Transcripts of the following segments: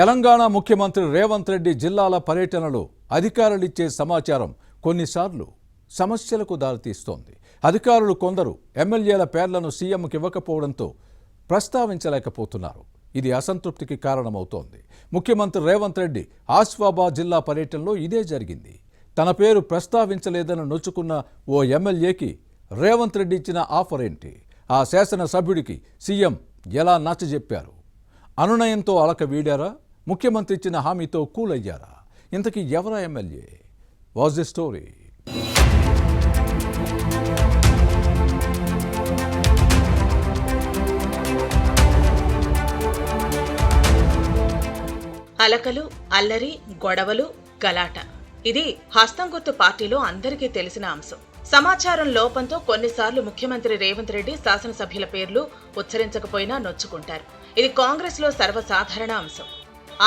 తెలంగాణ ముఖ్యమంత్రి రేవంత్ రెడ్డి జిల్లాల పర్యటనలో అధికారులిచ్చే సమాచారం కొన్నిసార్లు సమస్యలకు దారితీస్తోంది. అధికారులు కొందరు ఎమ్మెల్యేల పేర్లను సీఎంకి ఇవ్వకపోవడంతో ప్రస్తావించలేకపోతున్నారు. ఇది అసంతృప్తికి కారణమవుతోంది. ముఖ్యమంత్రి రేవంత్ రెడ్డి ఆసిఫాబాద్ జిల్లా పర్యటనలో ఇదే జరిగింది. తన పేరు ప్రస్తావించలేదని నొచ్చుకున్న ఓ ఎమ్మెల్యేకి రేవంత్ రెడ్డి ఇచ్చిన ఆఫర్ ఏంటి? ఆ శాసనసభ్యుడికి సీఎం ఎలా నచ్చజెప్పారు? అనునయంతో అలక వీడారా? ముఖ్యమంత్రి ఇచ్చిన హామీతో కూల్ అయ్యారా? ఇంతకీ ఎవరా ఎమ్మెల్యే? Was the story? అలకలు, అల్లరి, గొడవలు, గలాట ఇది హస్తం గుర్తు పార్టీలో అందరికీ తెలిసిన అంశం. సమాచారం లోపంతో కొన్నిసార్లు ముఖ్యమంత్రి రేవంత్ రెడ్డి శాసనసభ్యుల పేర్లు ఉచ్చరించకపోయినా నొచ్చుకుంటారు. ఇది కాంగ్రెస్ లో సర్వసాధారణ అంశం.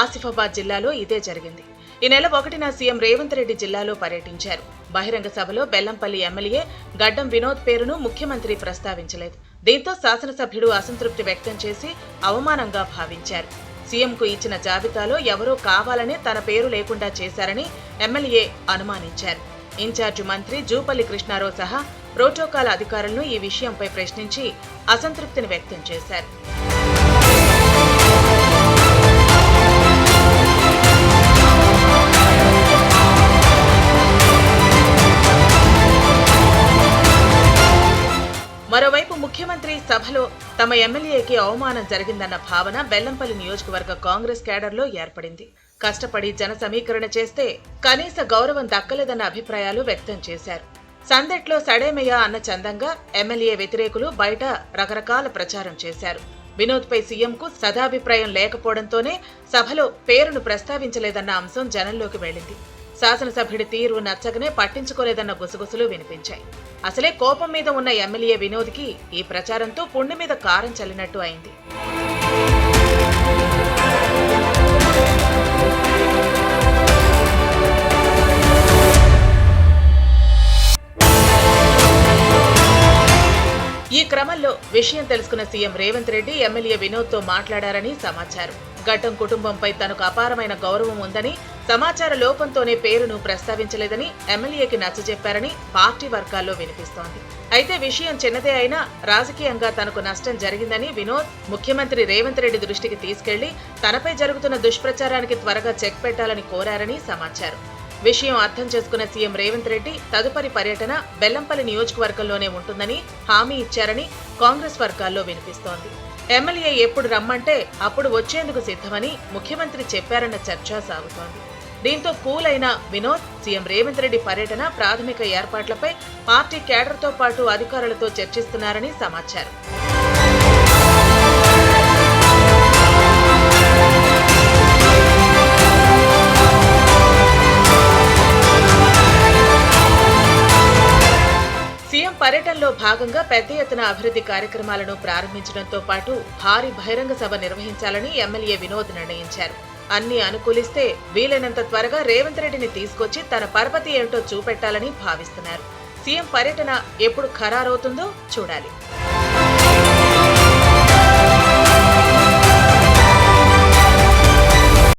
ఆసిఫాబాద్ జిల్లాలో ఇదే జరిగింది. ఈ నెల 1న సీఎం రేవంత్ రెడ్డి జిల్లాలో పర్యటించారు. బహిరంగ సభలో బెల్లంపల్లి ఎమ్మెల్యే గడ్డం వినోద్ పేరును ముఖ్యమంత్రి ప్రస్తావించలేదు. దీంతో శాసనసభ్యుడు అసంతృప్తి వ్యక్తం చేసి అవమానంగా భావించారు. సీఎంకు ఇచ్చిన జాబితాలో ఎవరో కావాలనే తన పేరు లేకుండా చేశారని ఎమ్మెల్యే అనుమానించారు. ఇన్ఛార్జి మంత్రి జూపల్లి కృష్ణారావు సహా ప్రోటోకాల్ అధికారులను ఈ విషయంపై ప్రశ్నించి అసంతృప్తిని వ్యక్తం చేశారు. మరోవైపు ముఖ్యమంత్రి సభలో తమ ఎమ్మెల్యేకి అవమానం జరిగిందన్న భావన బెల్లంపల్లి నియోజకవర్గ కాంగ్రెస్ కేడర్లో ఏర్పడింది. కష్టపడి జన సమీకరణ చేస్తే కనీస గౌరవం దక్కలేదన్న అభిప్రాయాలు వ్యక్తం చేశారు. సందెట్లో సడేమయ్య అన్న చందంగా ఎమ్మెల్యే వ్యతిరేకులు బయట రకరకాల ప్రచారం చేశారు. వినోద్పై సీఎంకు సదాభిప్రాయం లేకపోవడంతోనే సభలో పేరును ప్రస్తావించలేదన్న అంశం జనంలోకి వెళ్లింది. శాసనసభ్యుడి తీరు నచ్చకనే పట్టించుకోలేదన్న గుసగుసలు వినిపించాయి. అసలే కోపం మీద ఉన్న ఎమ్మెల్యే వినోద్కి ఈ ప్రచారంతో పుండి మీద కారం చల్లినట్టు అయింది. ఈ క్రమంలో విషయం తెలుసుకున్న సీఎం రేవంత్ రెడ్డి ఎమ్మెల్యే వినోద్తో మాట్లాడారని సమాచారం. గడ్డం కుటుంబంపై తనకు అపారమైన గౌరవం ఉందని, సమాచార లోపంతోనే పేరును ప్రస్తావించలేదని ఎమ్మెల్యేకి నచ్చజెప్పారని పార్టీ వర్గాల్లో వినిపిస్తోంది. అయితే విషయం చిన్నదే అయినా రాజకీయంగా తనకు నష్టం జరిగిందని వినోద్ ముఖ్యమంత్రి రేవంత్ రెడ్డి దృష్టికి తీసుకెళ్లి తనపై జరుగుతున్న దుష్ప్రచారానికి త్వరగా చెక్ పెట్టాలని కోరారని సమాచారం. విషయం అర్థం చేసుకున్న సీఎం రేవంత్ రెడ్డి తదుపరి పర్యటన బెల్లంపల్లి నియోజకవర్గంలోనే ఉంటుందని హామీ ఇచ్చారని కాంగ్రెస్ వర్గాల్లో వినిపిస్తోంది. ఎమ్మెల్యే ఎప్పుడు రమ్మంటే అప్పుడు వచ్చేందుకు సిద్ధమని ముఖ్యమంత్రి చెప్పారన్న చర్చ సాగుతోంది. దీంతో కూల్ అయిన వినోద్ సీఎం రేవంత్ రెడ్డి పర్యటన ప్రాథమిక ఏర్పాట్లపై పార్టీ కేడర్తో పాటు అధికారులతో చర్చిస్తున్నారని సమాచారం. సీఎం పర్యటనలో భాగంగా పెద్ద ఎత్తున అభివృద్ధి కార్యక్రమాలను ప్రారంభించడంతో పాటు భారీ బహిరంగ సభ నిర్వహించాలని ఎమ్మెల్యే వినోద్ నిర్ణయించారు. అన్ని అనుకూలిస్తే వీలైనంత త్వరగా రేవంత్ రెడ్డిని తీసుకొచ్చి తన పరపతి ఏమిటో చూపెట్టాలని భావిస్తున్నారు. సీఎం పర్యటన ఎప్పుడు ఖరారవుతుందో చూడాలి.